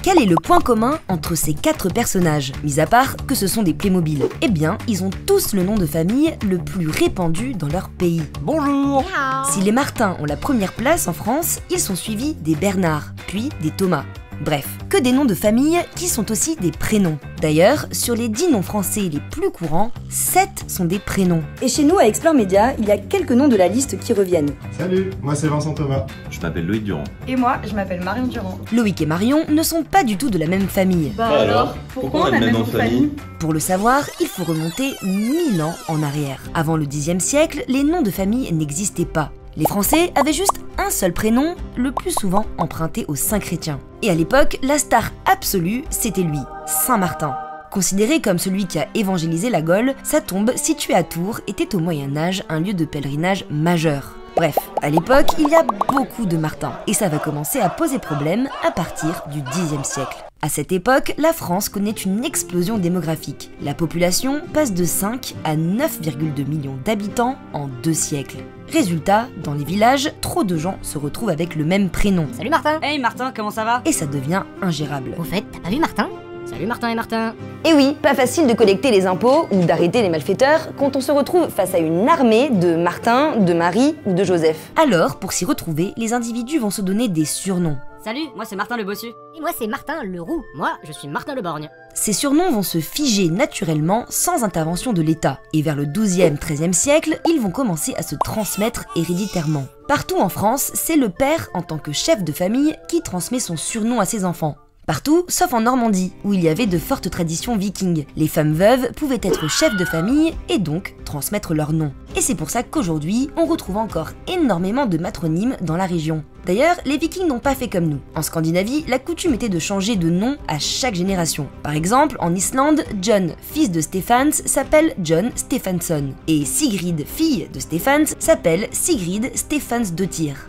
Quel est le point commun entre ces 4 personnages, mis à part que ce sont des Playmobil? Eh bien, ils ont tous le nom de famille le plus répandu dans leur pays. Bonjour. Si les Martins ont la première place en France, ils sont suivis des Bernard, puis des Thomas. Bref, que des noms de famille qui sont aussi des prénoms. D'ailleurs, sur les 10 noms français les plus courants, 7 sont des prénoms. Et chez nous, à Explore Média, il y a quelques noms de la liste qui reviennent. Salut, moi c'est Vincent Thomas. Je m'appelle Loïc Durand. Et moi, je m'appelle Marion Durand. Loïc et Marion ne sont pas du tout de la même famille. Alors, pourquoi on a le même nom de famille? Pour le savoir, il faut remonter 1000 ans en arrière. Avant le Xe siècle, les noms de famille n'existaient pas. Les Français avaient juste un seul prénom, le plus souvent emprunté aux saints chrétiens. Et à l'époque, la star absolue, c'était lui, Saint Martin. Considéré comme celui qui a évangélisé la Gaule, sa tombe, située à Tours, était au Moyen-Âge un lieu de pèlerinage majeur. Bref, à l'époque, il y a beaucoup de Martins, et ça va commencer à poser problème à partir du Xe siècle. À cette époque, la France connaît une explosion démographique. La population passe de 5 à 9,2 millions d'habitants en 2 siècles. Résultat, dans les villages, trop de gens se retrouvent avec le même prénom. Salut Martin. Hey Martin, comment ça va? Et ça devient ingérable. Au fait, t'as pas vu Martin? Salut Martin et Martin. Et oui, pas facile de collecter les impôts ou d'arrêter les malfaiteurs quand on se retrouve face à une armée de Martin, de Marie ou de Joseph. Alors, pour s'y retrouver, les individus vont se donner des surnoms. Salut, moi c'est Martin le Bossu. Et moi c'est Martin le Roux. Moi, je suis Martin le Borgne. Ces surnoms vont se figer naturellement sans intervention de l'État. Et vers le XIIe, XIIIe siècle, ils vont commencer à se transmettre héréditairement. Partout en France, c'est le père, en tant que chef de famille, qui transmet son surnom à ses enfants. Partout, sauf en Normandie, où il y avait de fortes traditions vikings. Les femmes veuves pouvaient être chefs de famille et donc transmettre leur nom. Et c'est pour ça qu'aujourd'hui, on retrouve encore énormément de matronymes dans la région. D'ailleurs, les vikings n'ont pas fait comme nous. En Scandinavie, la coutume était de changer de nom à chaque génération. Par exemple, en Islande, John, fils de Stephans, s'appelle John Stephansson. Et Sigrid, fille de Stephans, s'appelle Sigrid Stephansdottir.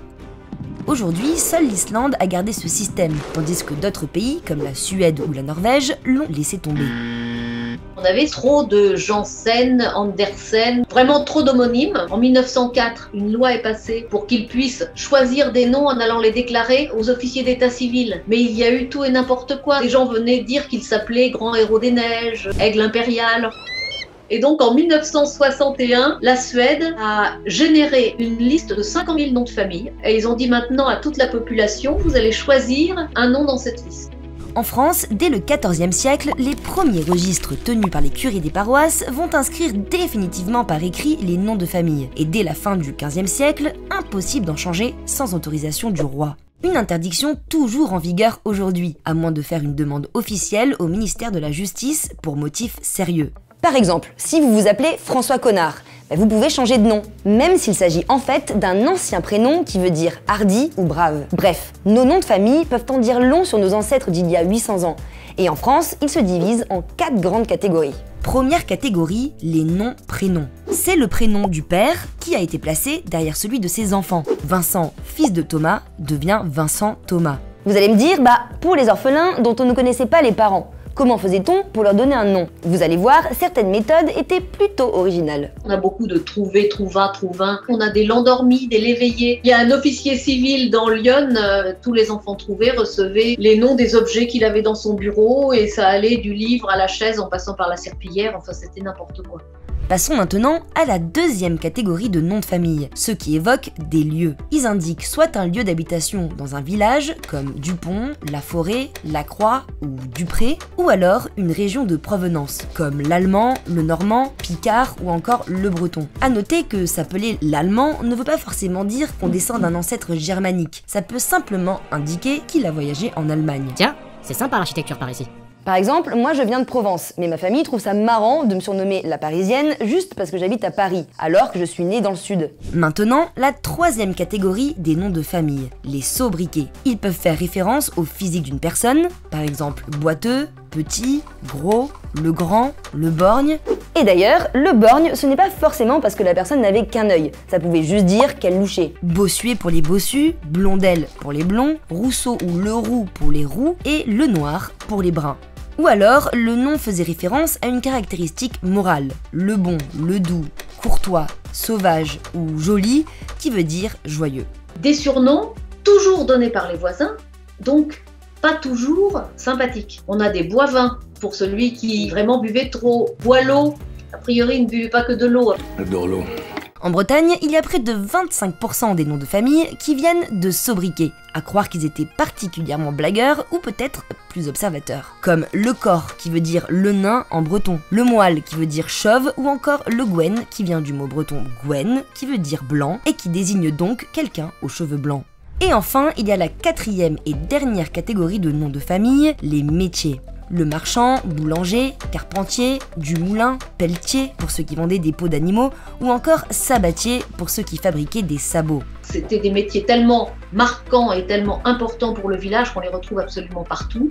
Aujourd'hui, seule l'Islande a gardé ce système, tandis que d'autres pays, comme la Suède ou la Norvège, l'ont laissé tomber. On avait trop de Janssen, Andersen, vraiment trop d'homonymes. En 1904, une loi est passée pour qu'ils puissent choisir des noms en allant les déclarer aux officiers d'état civil. Mais il y a eu tout et n'importe quoi. Les gens venaient dire qu'ils s'appelaient Grand Héros des Neiges, Aigle Impérial. Et donc en 1961, la Suède a généré une liste de 50 000 noms de famille. Et ils ont dit maintenant à toute la population, vous allez choisir un nom dans cette liste. En France, dès le XIVe siècle, les premiers registres tenus par les curés des paroisses vont inscrire définitivement par écrit les noms de famille. Et dès la fin du XVe siècle, impossible d'en changer sans autorisation du roi. Une interdiction toujours en vigueur aujourd'hui, à moins de faire une demande officielle au ministère de la Justice pour motif sérieux. Par exemple, si vous vous appelez François Connard, vous pouvez changer de nom, même s'il s'agit en fait d'un ancien prénom qui veut dire hardi ou brave. Bref, nos noms de famille peuvent en dire long sur nos ancêtres d'il y a 800 ans. Et en France, ils se divisent en 4 grandes catégories. Première catégorie, les noms-prénoms. C'est le prénom du père qui a été placé derrière celui de ses enfants. Vincent, fils de Thomas, devient Vincent Thomas. Vous allez me dire, pour les orphelins dont on ne connaissait pas les parents, comment faisait-on pour leur donner un nom? Vous allez voir, certaines méthodes étaient plutôt originales. On a beaucoup de trouvé, trouva, trouvin. On a des l'endormi, des l'éveillé. Il y a un officier civil dans Lyon, tous les enfants trouvés recevaient les noms des objets qu'il avait dans son bureau et ça allait du livre à la chaise en passant par la serpillière, enfin c'était n'importe quoi. Passons maintenant à la deuxième catégorie de noms de famille, ceux qui évoquent des lieux. Ils indiquent soit un lieu d'habitation dans un village, comme Dupont, La Forêt, La Croix ou Dupré, ou alors une région de provenance, comme l'allemand, le normand, picard ou encore le breton. À noter que s'appeler l'allemand ne veut pas forcément dire qu'on descend d'un ancêtre germanique, ça peut simplement indiquer qu'il a voyagé en Allemagne. Tiens, c'est sympa l'architecture par ici. Par exemple, moi je viens de Provence, mais ma famille trouve ça marrant de me surnommer la Parisienne juste parce que j'habite à Paris, alors que je suis née dans le sud. Maintenant, la troisième catégorie des noms de famille, les sobriquets. Ils peuvent faire référence au physique d'une personne, par exemple boiteux, petit, gros, le grand, le borgne. Et d'ailleurs, le borgne, ce n'est pas forcément parce que la personne n'avait qu'un œil, ça pouvait juste dire qu'elle louchait. Bossuet pour les bossus, Blondel pour les blonds, Rousseau ou Leroux pour les roux et le noir pour les bruns. Ou alors, le nom faisait référence à une caractéristique morale, le bon, le doux, courtois, sauvage ou joli, qui veut dire joyeux. Des surnoms toujours donnés par les voisins, donc pas toujours sympathiques. On a des boivins pour celui qui vraiment buvait trop. Boileau, a priori, il ne buvait pas que de l'eau. J'adore l'eau. En Bretagne, il y a près de 25% des noms de famille qui viennent de sobriquets, à croire qu'ils étaient particulièrement blagueurs ou peut-être plus observateurs. Comme le Cor qui veut dire le nain en breton, le Moile qui veut dire chauve ou encore le Gwen qui vient du mot breton Gwen qui veut dire blanc et qui désigne donc quelqu'un aux cheveux blancs. Et enfin, il y a la quatrième et dernière catégorie de noms de famille, les métiers. Le marchand, boulanger, carpentier, du moulin, pelletier pour ceux qui vendaient des peaux d'animaux ou encore sabatier pour ceux qui fabriquaient des sabots. C'était des métiers tellement marquants et tellement importants pour le village qu'on les retrouve absolument partout,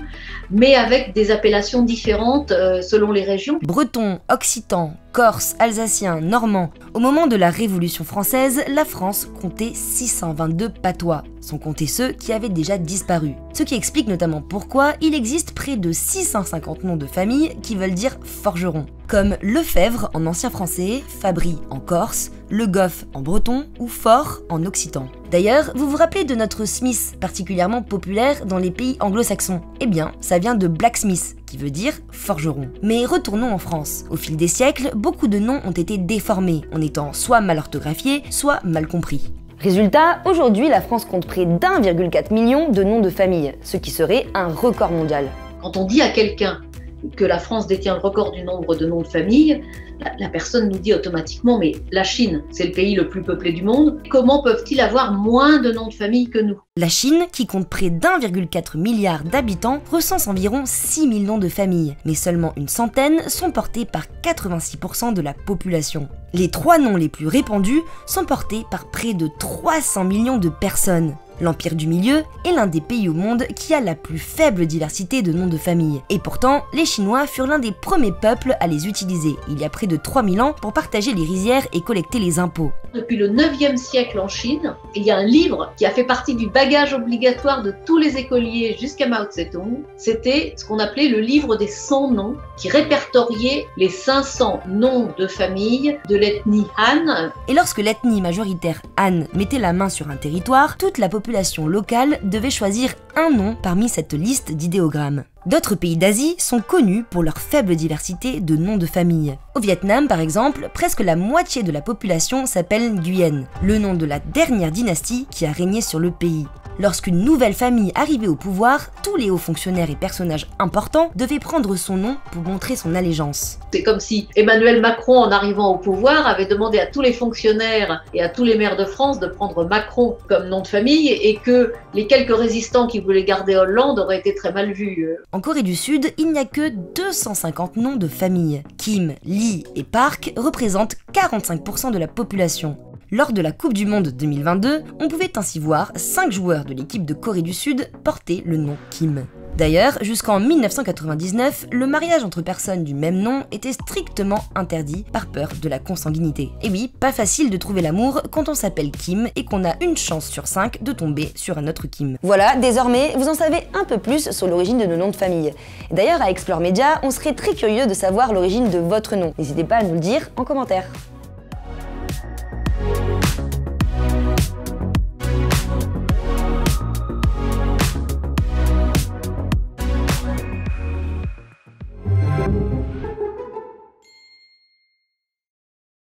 mais avec des appellations différentes selon les régions. Breton, occitan, corse, alsacien, normand. Au moment de la Révolution française, la France comptait 622 patois, sans compter ceux qui avaient déjà disparu. Ce qui explique notamment pourquoi il existe près de 650 noms de famille qui veulent dire forgeron, comme Lefebvre en ancien français, Fabry en corse, Le Goff en breton ou Fort en occitan. D'ailleurs, vous vous rappelez de notre Smith, particulièrement populaire dans les pays anglo-saxons? Eh bien, ça vient de blacksmith, qui veut dire forgeron. Mais retournons en France. Au fil des siècles, beaucoup de noms ont été déformés, en étant soit mal orthographiés, soit mal compris. Résultat, aujourd'hui, la France compte près d'1,4 million de noms de famille, ce qui serait un record mondial. Quand on dit à quelqu'un que la France détient le record du nombre de noms de famille, la personne nous dit automatiquement « mais la Chine, c'est le pays le plus peuplé du monde, comment peuvent-ils avoir moins de noms de famille que nous ?» La Chine, qui compte près d'1,4 milliard d'habitants, recense environ 6 000 noms de famille, mais seulement une centaine sont portés par 86% de la population. Les 3 noms les plus répandus sont portés par près de 300 millions de personnes. L'Empire du Milieu est l'un des pays au monde qui a la plus faible diversité de noms de famille. Et pourtant, les Chinois furent l'un des premiers peuples à les utiliser, il y a près de 3000 ans, pour partager les rizières et collecter les impôts. Depuis le 9e siècle en Chine, il y a un livre qui a fait partie du bagage obligatoire de tous les écoliers jusqu'à Mao Tse-tung. C'était ce qu'on appelait le livre des 100 noms, qui répertoriait les 500 noms de famille de l'ethnie Han. Et lorsque l'ethnie majoritaire Han mettait la main sur un territoire, toute la population locale devait choisir un nom parmi cette liste d'idéogrammes. D'autres pays d'Asie sont connus pour leur faible diversité de noms de famille. Au Vietnam, par exemple, presque la moitié de la population s'appelle Nguyen, le nom de la dernière dynastie qui a régné sur le pays. Lorsqu'une nouvelle famille arrivait au pouvoir, tous les hauts fonctionnaires et personnages importants devaient prendre son nom pour montrer son allégeance. C'est comme si Emmanuel Macron, en arrivant au pouvoir, avait demandé à tous les fonctionnaires et à tous les maires de France de prendre Macron comme nom de famille et que les quelques résistants qui voulaient garder Hollande auraient été très mal vus. En Corée du Sud, il n'y a que 250 noms de famille. Kim, Lee et Park représentent 45% de la population. Lors de la Coupe du Monde 2022, on pouvait ainsi voir 5 joueurs de l'équipe de Corée du Sud porter le nom Kim. D'ailleurs, jusqu'en 1999, le mariage entre personnes du même nom était strictement interdit par peur de la consanguinité. Et oui, pas facile de trouver l'amour quand on s'appelle Kim et qu'on a une chance sur 5 de tomber sur un autre Kim. Voilà, désormais, vous en savez un peu plus sur l'origine de nos noms de famille. D'ailleurs, à Explore Média, on serait très curieux de savoir l'origine de votre nom. N'hésitez pas à nous le dire en commentaire.